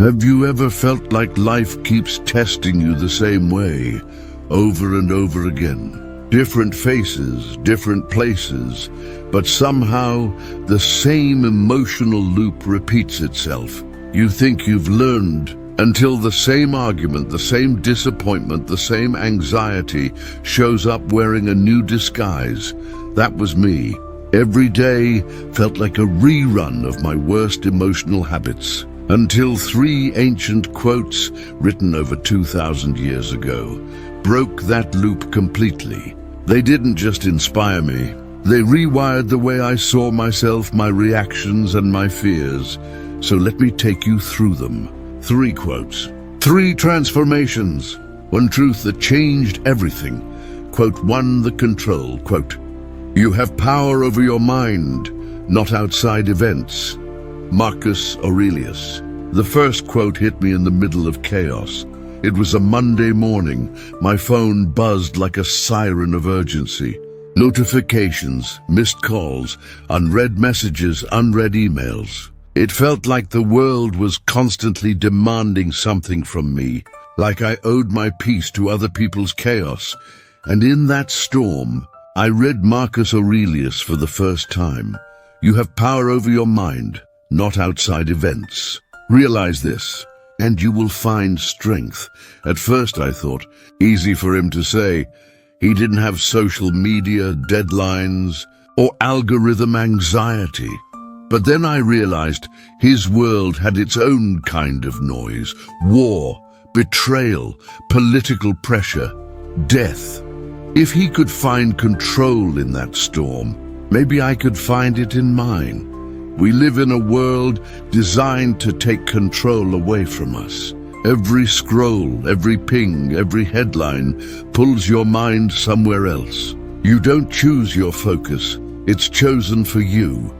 Have you ever felt like life keeps testing you the same way, over and over again? Different faces, different places, but somehow the same emotional loop repeats itself. You think you've learned until the same argument, the same disappointment, the same anxiety shows up wearing a new disguise. That was me. Every day felt like a rerun of my worst emotional habits, until three ancient quotes written over 2,000 years ago broke that loop completely. They didn't just inspire me, they rewired the way I saw myself, my reactions, and my fears. So let me take you through them. 3 quotes. 3 transformations. One truth that changed everything. Quote 1, the control. Quote, "You have power over your mind, not outside events." Marcus Aurelius. The first quote hit me in the middle of chaos. It was a Monday morning. My phone buzzed like a siren of urgency. Notifications, missed calls, unread messages, unread emails. It felt like the world was constantly demanding something from me, like I owed my peace to other people's chaos. And in that storm, I read Marcus Aurelius for the first time. You have power over your mind, not outside events. Realize this, and you will find strength. At first I thought, easy for him to say. He didn't have social media, deadlines, or algorithm anxiety. But then I realized his world had its own kind of noise: war, betrayal, political pressure, death. If he could find control in that storm, maybe I could find it in mine. We live in a world designed to take control away from us. Every scroll, every ping, every headline pulls your mind somewhere else. You don't choose your focus, it's chosen for you.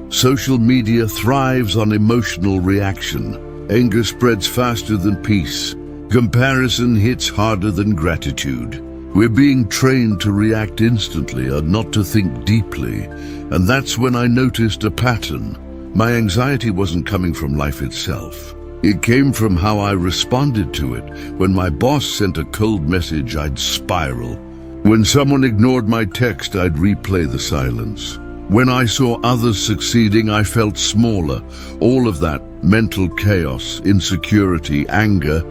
Social media thrives on emotional reaction. Anger spreads faster than peace. Comparison hits harder than gratitude. We're being trained to react instantly and not to think deeply. And that's when I noticed a pattern. My anxiety wasn't coming from life itself. It came from how I responded to it. When my boss sent a cold message, I'd spiral. When someone ignored my text, I'd replay the silence. When I saw others succeeding, I felt smaller. All of that mental chaos, insecurity, anger,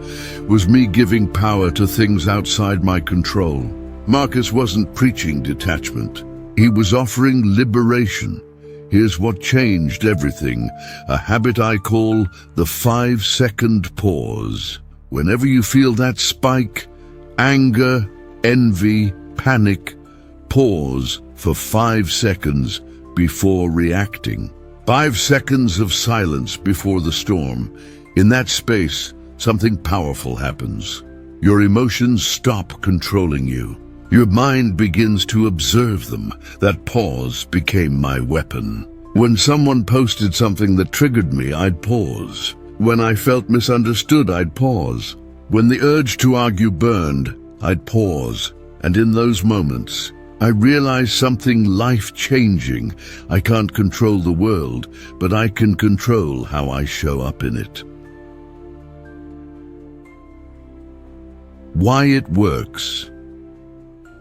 was me giving power to things outside my control. Marcus wasn't preaching detachment. He was offering liberation. Here's what changed everything: a habit I call the 5-second pause. Whenever you feel that spike, anger, envy, panic, pause for 5 seconds before reacting. 5 seconds of silence before the storm. In that space, something powerful happens. Your emotions stop controlling you. Your mind begins to observe them. That pause became my weapon. When someone posted something that triggered me, I'd pause. When I felt misunderstood, I'd pause. When the urge to argue burned, I'd pause. And in those moments, I realized something life-changing. I can't control the world, but I can control how I show up in it. Why it works.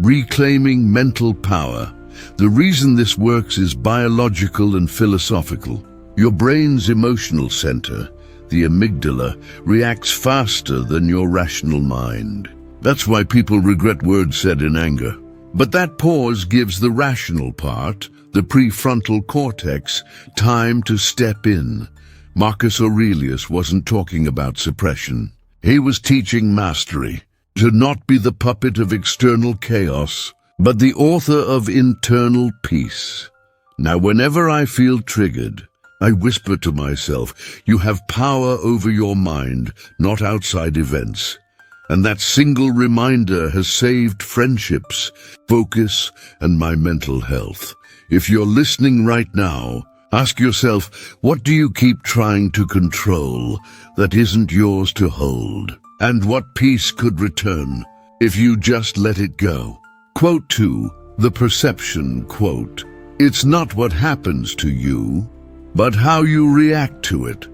Reclaiming mental power. The reason this works is biological and philosophical. Your brain's emotional center, the amygdala, reacts faster than your rational mind. That's why people regret words said in anger. But that pause gives the rational part, the prefrontal cortex, time to step in. Marcus Aurelius wasn't talking about suppression. He was teaching mastery. To not be the puppet of external chaos, but the author of internal peace. Now, whenever I feel triggered, I whisper to myself, you have power over your mind, not outside events. And that single reminder has saved friendships, focus, and my mental health. If you're listening right now, ask yourself, what do you keep trying to control that isn't yours to hold? And what peace could return if you just let it go? Quote 2, the perception quote. It's not what happens to you, but how you react to it.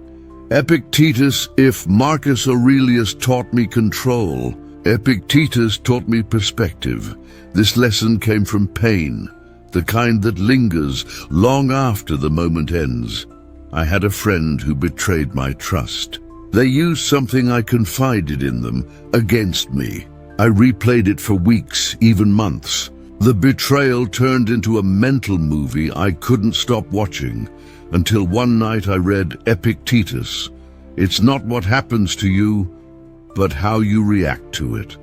Epictetus, if Marcus Aurelius taught me control, Epictetus taught me perspective. This lesson came from pain, the kind that lingers long after the moment ends. I had a friend who betrayed my trust. They used something I confided in them against me. I replayed it for weeks, even months. The betrayal turned into a mental movie I couldn't stop watching, until one night I read Epictetus. It's not what happens to you, but how you react to it.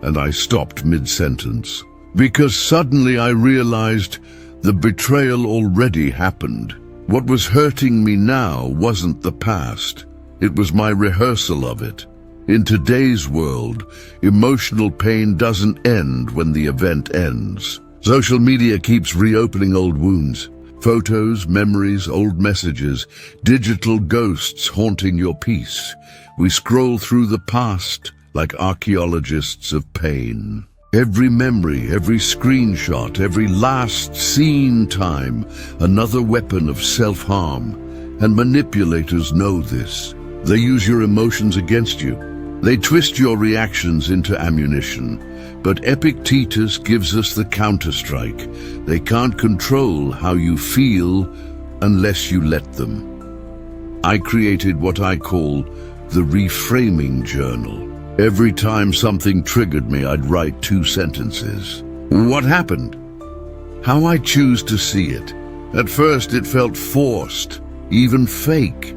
And I stopped mid-sentence, because suddenly I realized the betrayal already happened. What was hurting me now wasn't the past. It was my rehearsal of it. In today's world, emotional pain doesn't end when the event ends. Social media keeps reopening old wounds. Photos, memories, old messages, digital ghosts haunting your peace. We scroll through the past like archaeologists of pain. Every memory, every screenshot, every last seen time, another weapon of self-harm. And manipulators know this. They use your emotions against you. They twist your reactions into ammunition. But Epictetus gives us the counterstrike. They can't control how you feel unless you let them. I created what I call the reframing journal. Every time something triggered me, I'd write 2 sentences. What happened? How I choose to see it. At first it felt forced, even fake.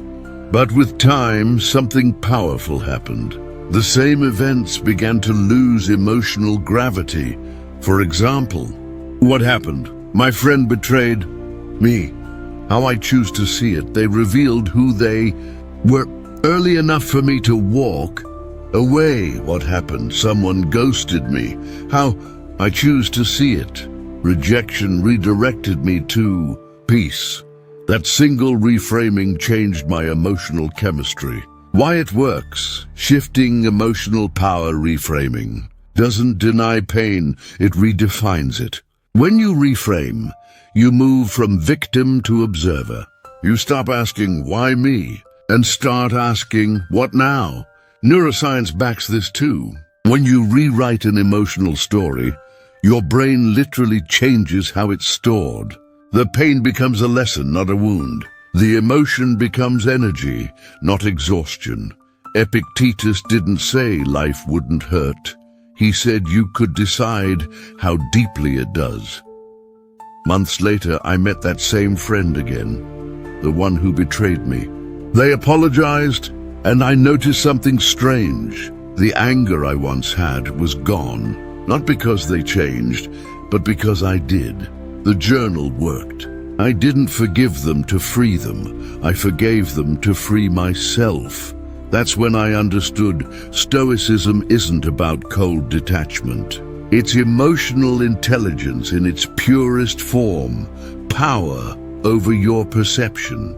But with time, something powerful happened. The same events began to lose emotional gravity. For example, what happened? My friend betrayed me. How I choose to see it. They revealed who they were early enough for me to walk away. What happened? Someone ghosted me. How I choose to see it. Rejection redirected me to peace. That single reframing changed my emotional chemistry. Why it works. Shifting emotional power reframing doesn't deny pain, it redefines it. When you reframe, you move from victim to observer. You stop asking, why me? And start asking, what now? Neuroscience backs this too. When you rewrite an emotional story, your brain literally changes how it's stored. The pain becomes a lesson, not a wound. The emotion becomes energy, not exhaustion. Epictetus didn't say life wouldn't hurt. He said you could decide how deeply it does. Months later, I met that same friend again, the one who betrayed me. They apologized, and I noticed something strange. The anger I once had was gone, not because they changed, but because I did. The journal worked. I didn't forgive them to free them. I forgave them to free myself. That's when I understood Stoicism isn't about cold detachment. It's emotional intelligence in its purest form, power over your perception.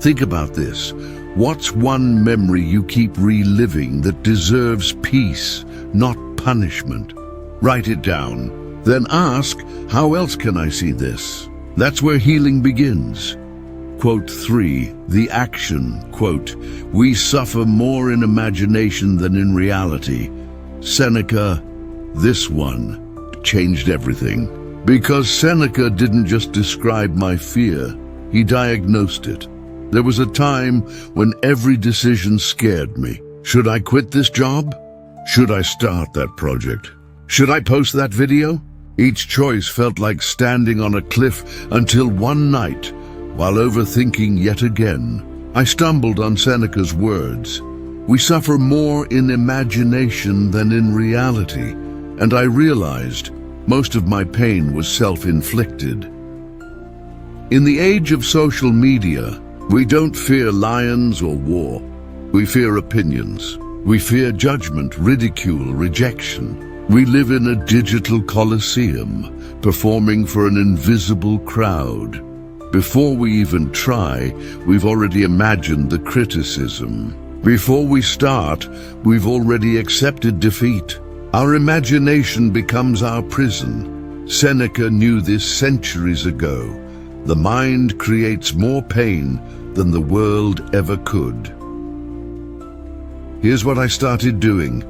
Think about this. What's one memory you keep reliving that deserves peace, not punishment? Write it down. Then ask, how else can I see this? That's where healing begins. Quote 3, the action, quote, we suffer more in imagination than in reality. Seneca, this one changed everything. Because Seneca didn't just describe my fear, he diagnosed it. There was a time when every decision scared me. Should I quit this job? Should I start that project? Should I post that video? Each choice felt like standing on a cliff until one night, while overthinking yet again, I stumbled on Seneca's words. We suffer more in imagination than in reality, and I realized most of my pain was self-inflicted. In the age of social media, we don't fear lions or war. We fear opinions. We fear judgment, ridicule, rejection. We live in a digital coliseum, performing for an invisible crowd. Before we even try, we've already imagined the criticism. Before we start, we've already accepted defeat. Our imagination becomes our prison. Seneca knew this centuries ago. The mind creates more pain than the world ever could. Here's what I started doing.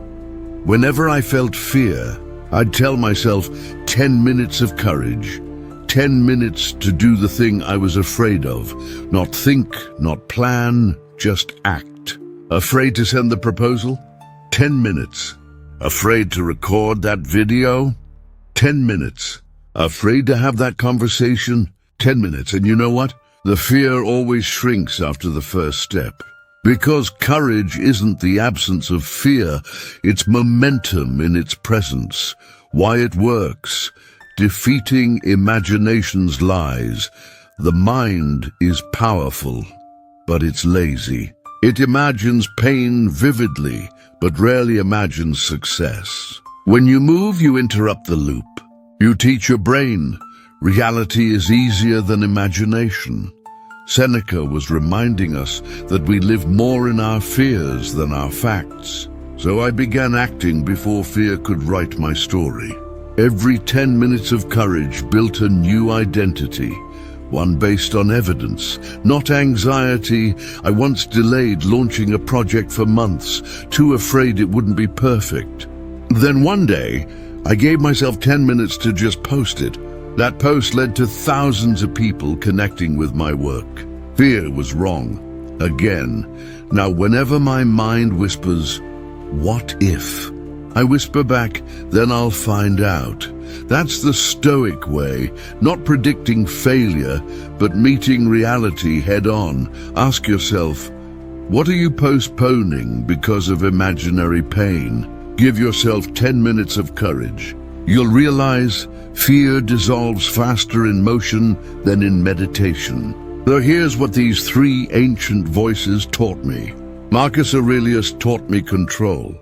Whenever I felt fear, I'd tell myself 10 minutes of courage. 10 minutes to do the thing I was afraid of. Not think, not plan, just act. Afraid to send the proposal? 10 minutes. Afraid to record that video? 10 minutes. Afraid to have that conversation? 10 minutes. And you know what? The fear always shrinks after the first step. Because courage isn't the absence of fear, it's momentum in its presence. Why it works. Defeating imagination's lies. The mind is powerful, but it's lazy. It imagines pain vividly, but rarely imagines success. When you move, you interrupt the loop. You teach your brain, reality is easier than imagination. Seneca was reminding us that we live more in our fears than our facts. So I began acting before fear could write my story. Every 10 minutes of courage built a new identity, one based on evidence, not anxiety. I once delayed launching a project for months, too afraid it wouldn't be perfect. Then one day, I gave myself 10 minutes to just post it. That post led to thousands of people connecting with my work. Fear was wrong. Again. Now, whenever my mind whispers, "What if?" I whisper back, "Then I'll find out." That's the Stoic way, not predicting failure, but meeting reality head-on. Ask yourself, what are you postponing because of imaginary pain? Give yourself 10 minutes of courage. You'll realize fear dissolves faster in motion than in meditation. So here's what these three ancient voices taught me. Marcus Aurelius taught me control.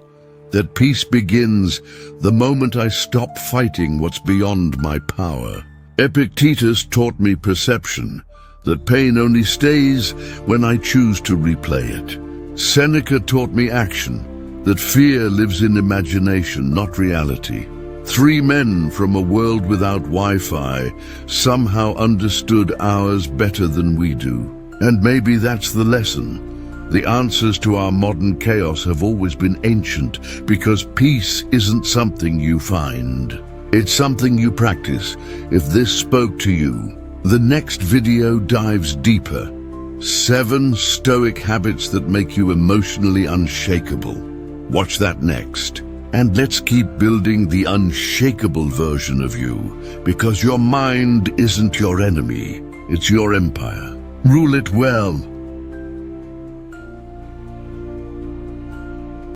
That peace begins the moment I stop fighting what's beyond my power. Epictetus taught me perception. That pain only stays when I choose to replay it. Seneca taught me action. That fear lives in imagination, not reality. Three men from a world without Wi-Fi somehow understood ours better than we do. And maybe that's the lesson. The answers to our modern chaos have always been ancient, because peace isn't something you find. It's something you practice. If this spoke to you, the next video dives deeper. 7 Stoic habits that make you emotionally unshakable. Watch that next. And let's keep building the unshakable version of you, because your mind isn't your enemy, it's your empire. Rule it well.